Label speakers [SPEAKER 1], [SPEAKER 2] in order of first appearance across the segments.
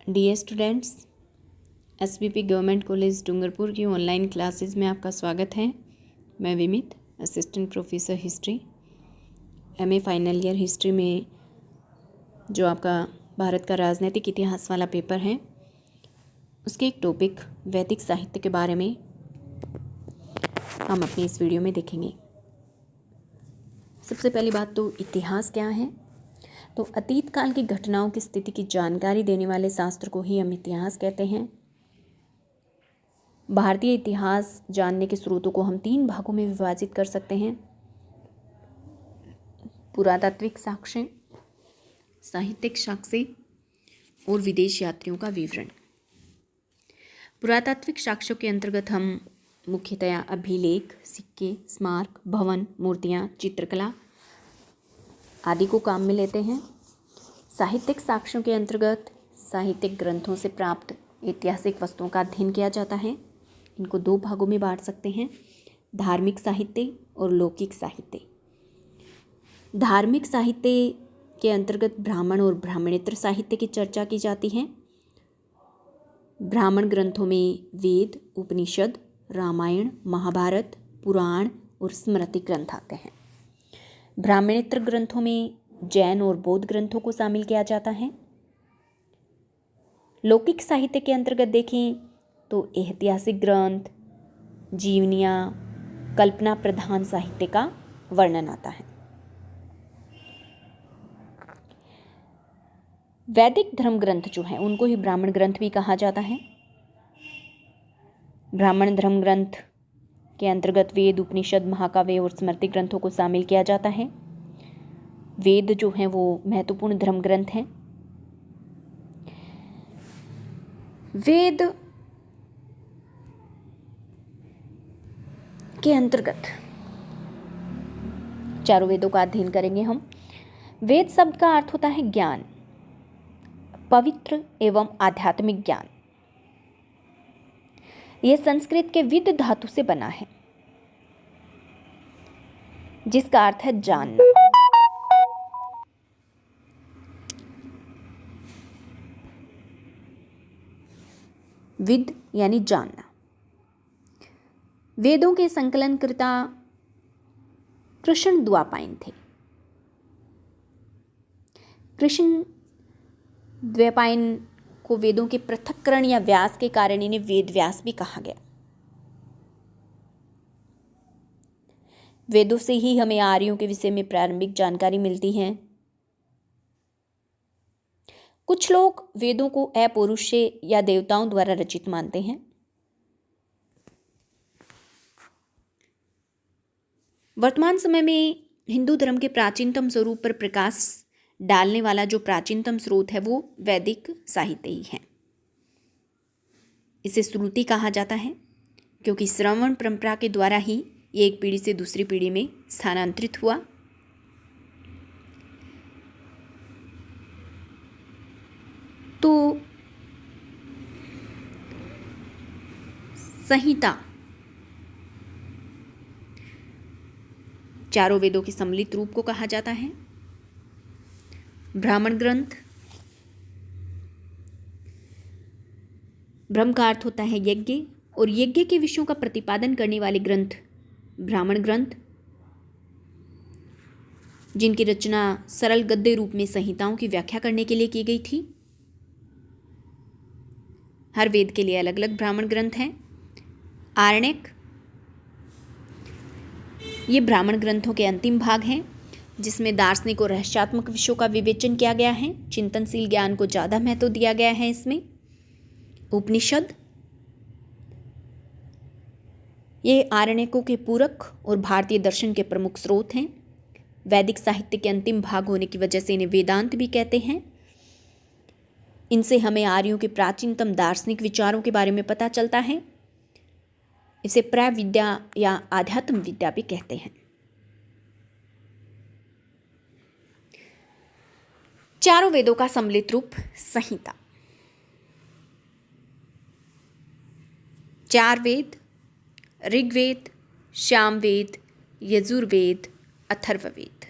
[SPEAKER 1] Dear students, SBP government college Dungarpur की online classes में आपका स्वागत है। मैं Vimit, assistant professor history, MA final year history में जो आपका भारत का राजनीतिक इतिहास वाला पेपर है उसके एक टॉपिक वैदिक साहित्य के बारे में हम अपनी इस वीडियो में देखेंगे। सबसे पहली बात तो इतिहास क्या है। तो अतीत काल की घटनाओं की स्थिति की जानकारी देने वाले शास्त्र को ही हम इतिहास कहते हैं। भारतीय इतिहास जानने के स्रोतों को हम 3 भागों में विभाजित कर सकते हैं: पुरातात्विक साक्ष्य, साहित्यिक साक्ष्य और विदेश यात्रियों का विवरण। पुरातात्विक साक्ष्यों के अंतर्गत हम मुख्यतया अभिलेख, सिक्के, स्मारक, भवन, मूर्तियाँ, चित्रकला आदि को काम में लेते हैं। साहित्यिक साक्ष्यों के अंतर्गत साहित्यिक ग्रंथों से प्राप्त ऐतिहासिक वस्तुओं का अध्ययन किया जाता है। इनको 2 भागों में बांट सकते हैं: धार्मिक साहित्य और लौकिक साहित्य। धार्मिक साहित्य के अंतर्गत ब्राह्मण और ब्राह्मणेतर साहित्य की चर्चा की जाती है। ब्राह्मण ग्रंथों में वेद, उपनिषद, रामायण, महाभारत, पुराण और स्मृति ग्रंथ आते हैं। ब्राह्मणेतर ग्रंथों में जैन और बौद्ध ग्रंथों को शामिल किया जाता है। लौकिक साहित्य के अंतर्गत देखें तो ऐतिहासिक ग्रंथ, जीवनियाँ, कल्पना प्रधान साहित्य का वर्णन आता है। वैदिक धर्म ग्रंथ जो हैं उनको ही ब्राह्मण ग्रंथ भी कहा जाता है। ब्राह्मण धर्म ग्रंथ के अंतर्गत वेद, उपनिषद, महाकाव्य और स्मृति ग्रंथों को शामिल किया जाता है। वेद जो हैं वो महत्वपूर्ण धर्म ग्रंथ हैं। वेद के अंतर्गत चारों वेदों का अध्ययन करेंगे हम। वेद शब्द का अर्थ होता है ज्ञान, पवित्र एवं आध्यात्मिक ज्ञान। यह संस्कृत के विद धातु से बना है जिसका अर्थ है जानना। विद यानी जानना। वेदों के संकलनकर्ता कृष्ण द्वापायन थे। कृष्ण द्वैपायन को वेदों के पृथक्करण या व्यास के कारण इन्हें वेद व्यास भी कहा गया। वेदों से ही हमें आर्यों के विषय में प्रारंभिक जानकारी मिलती है। कुछ लोग वेदों को अपौरुषेय या देवताओं द्वारा रचित मानते हैं। वर्तमान समय में हिंदू धर्म के प्राचीनतम स्वरूप पर प्रकाश डालने वाला जो प्राचीनतम स्रोत है वो वैदिक साहित्य ही है। इसे श्रुति कहा जाता है क्योंकि श्रवण परंपरा के द्वारा ही ये एक पीढ़ी से दूसरी पीढ़ी में स्थानांतरित हुआ। तो संहिता चारों वेदों के सम्मिलित रूप को कहा जाता है। ब्राह्मण ग्रंथ, ब्रह्म का अर्थ होता है यज्ञ, और यज्ञ के विषयों का प्रतिपादन करने वाले ग्रंथ ब्राह्मण ग्रंथ, जिनकी रचना सरल गद्य रूप में संहिताओं की व्याख्या करने के लिए की गई थी। हर वेद के लिए अलग अलग ब्राह्मण ग्रंथ हैं। आरण्यक ये ब्राह्मण ग्रंथों के अंतिम भाग हैं जिसमें दार्शनिक और रहस्यात्मक विषयों का विवेचन किया गया है। चिंतनशील ज्ञान को ज़्यादा महत्व दिया गया है इसमें। उपनिषद ये आरण्यकों के पूरक और भारतीय दर्शन के प्रमुख स्रोत हैं। वैदिक साहित्य के अंतिम भाग होने की वजह से इन्हें वेदांत भी कहते हैं। इनसे हमें आर्यों के प्राचीनतम दार्शनिक विचारों के बारे में पता चलता है। इसे प्रविद्या या आध्यात्म विद्या भी कहते हैं। चारों वेदों का सम्मिलित रूप संहिता। 4 वेद: ऋग्वेद, सामवेद, यजुर्वेद, अथर्ववेद।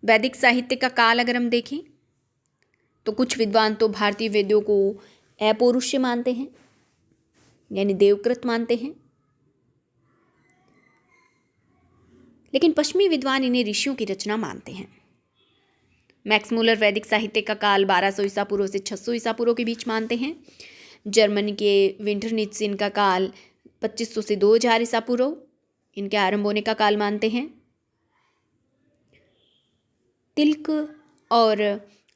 [SPEAKER 1] वैदिक साहित्य का काल अगर हम देखें तो कुछ विद्वान तो भारतीय वेदों को अपौरुषीय मानते हैं, यानी देवकृत मानते हैं, लेकिन पश्चिमी विद्वान इन्हें ऋषियों की रचना मानते हैं। मैक्स मूलर वैदिक साहित्य का काल 1200 ईसा पूर्व से 600 ईसा पूर्व के बीच मानते हैं। जर्मनी के विंटरनित्ज इनका काल 2500 से 2000 ईसा पूर्व इनके आरंभ होने का काल मानते हैं। तिल्क और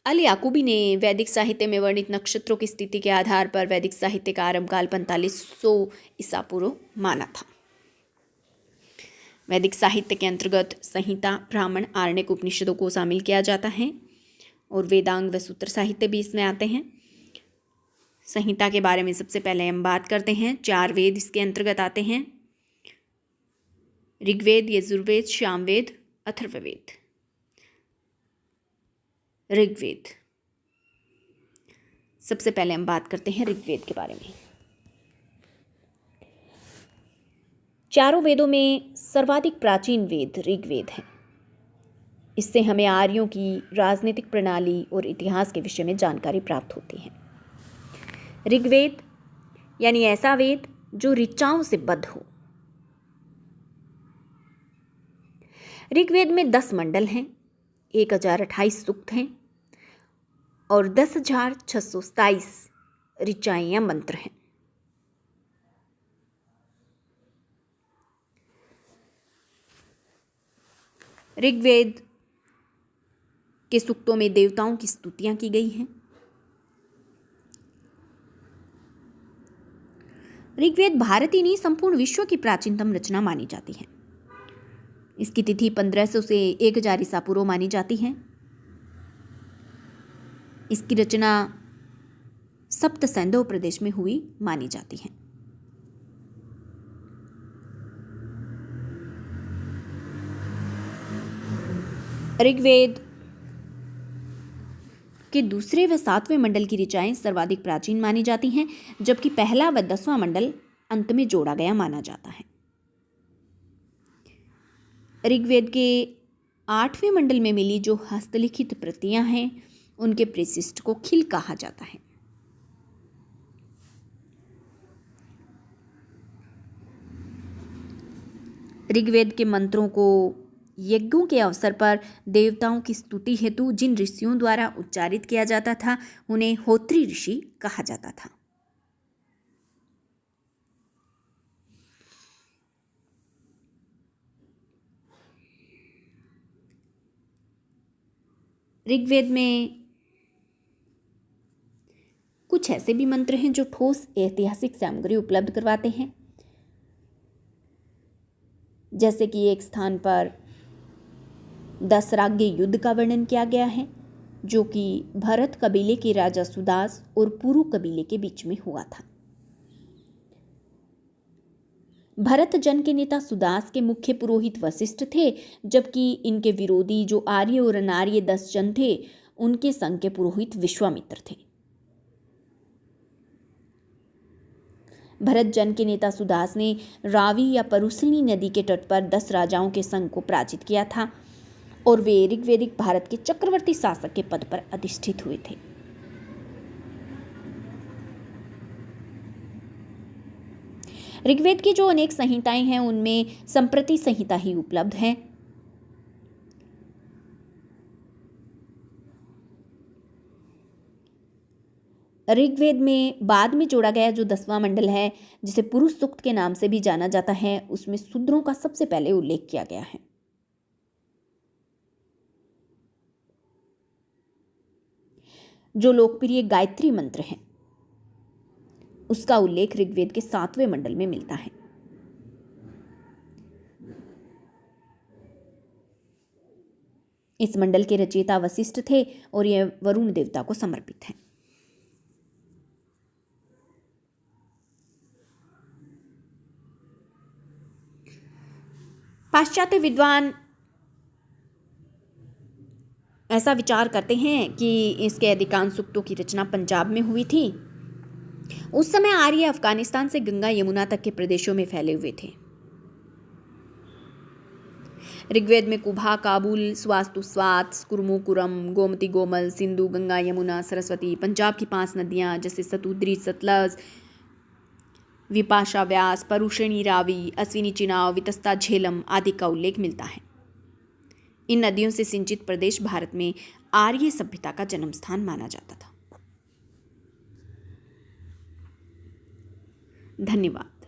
[SPEAKER 1] अल याकूबी ने वैदिक साहित्य में वर्णित नक्षत्रों की स्थिति के आधार पर वैदिक साहित्य का आरंभ काल 4500 ईसा पूर्व माना था। वैदिक साहित्य के अंतर्गत संहिता, ब्राह्मण, आरण्यक, उपनिषदों को शामिल किया जाता है और वेदांग व सूत्र साहित्य भी इसमें आते हैं। संहिता के बारे में सबसे पहले हम बात करते हैं। 4 वेद इसके अंतर्गत आते हैं: ऋग्वेद, यजुर्वेद, सामवेद, अथर्ववेद। ऋग्वेद, सबसे पहले हम बात करते हैं ऋग्वेद के बारे में। चारों वेदों में सर्वाधिक प्राचीन वेद ऋग्वेद है। इससे हमें आर्यों की राजनीतिक प्रणाली और इतिहास के विषय में जानकारी प्राप्त होती है। ऋग्वेद यानी ऐसा वेद जो ऋचाओं से बद्ध हो। ऋग्वेद में 10 मंडल हैं, 1028 सूक्त हैं और 10,627 ऋचाएं या मंत्र हैं। ऋग्वेद के सूक्तों में देवताओं की स्तुतियां की गई हैं। ऋग्वेद भारत ही नहीं संपूर्ण विश्व की प्राचीनतम रचना मानी जाती है। इसकी तिथि 1500 से 1000 ईसा पूर्व मानी जाती है। इसकी रचना सप्त सैंधव प्रदेश में हुई मानी जाती है। ऋग्वेद के दूसरे व 7वें मंडल की ऋचाएं सर्वाधिक प्राचीन मानी जाती हैं, जबकि पहला व 10वां मंडल अंत में जोड़ा गया माना जाता है। ऋग्वेद के 8वें मंडल में मिली जो हस्तलिखित प्रतियां हैं उनके परिशिष्ट को खिल कहा जाता है। ऋग्वेद के मंत्रों को यज्ञों के अवसर पर देवताओं की स्तुति हेतु जिन ऋषियों द्वारा उच्चारित किया जाता था उन्हें होत्री ऋषि कहा जाता था। ऋग्वेद में कुछ ऐसे भी मंत्र हैं जो ठोस ऐतिहासिक सामग्री उपलब्ध करवाते हैं, जैसे कि एक स्थान पर दसराग्य युद्ध का वर्णन किया गया है जो कि भरत कबीले के राजा सुदास और पुरु कबीले के बीच में हुआ था। भरत जन के नेता सुदास के मुख्य पुरोहित वशिष्ठ थे, जबकि इनके विरोधी जो आर्य और अनार्य 10 जन थे उनके संघ के पुरोहित विश्वामित्र थे। भरत जन के नेता सुदास ने रावी या परुसनी नदी के तट पर 10 राजाओं के संघ को पराजित किया था और वे ऋग्वैदिक भारत के चक्रवर्ती शासक के पद पर अधिष्ठित हुए थे। ऋग्वेद की जो अनेक संहिताएं हैं उनमें संप्रति संहिता ही उपलब्ध है। ऋग्वेद में बाद में जोड़ा गया जो 10वां मंडल है जिसे पुरुष सूक्त के नाम से भी जाना जाता है, उसमें शूद्रों का सबसे पहले उल्लेख किया गया है। जो लोकप्रिय गायत्री मंत्र है उसका उल्लेख ऋग्वेद के 7वें मंडल में मिलता है। इस मंडल के रचयिता वशिष्ठ थे और यह वरुण देवता को समर्पित है। पाश्चात्य विद्वान ऐसा विचार करते हैं कि इसके अधिकांश सूक्तों की रचना पंजाब में हुई थी। उस समय आर्य अफगानिस्तान से गंगा यमुना तक के प्रदेशों में फैले हुए थे। ऋग्वेद में कुभा, काबुल, स्वास्तु, स्वात, कुर्मु, कुरम, गोमती, गोमल, सिंधु, गंगा, यमुना, सरस्वती, पंजाब की 5 नदियाँ जैसे सतुद्री, सतलज, विपाशा, व्यास, परुषणी, रावी, अश्विनी, चिनाव, वितस्ता, झेलम आदि का उल्लेख मिलता है। इन नदियों से सिंचित प्रदेश भारत में आर्य सभ्यता का जन्म स्थान माना जाता था। धन्यवाद।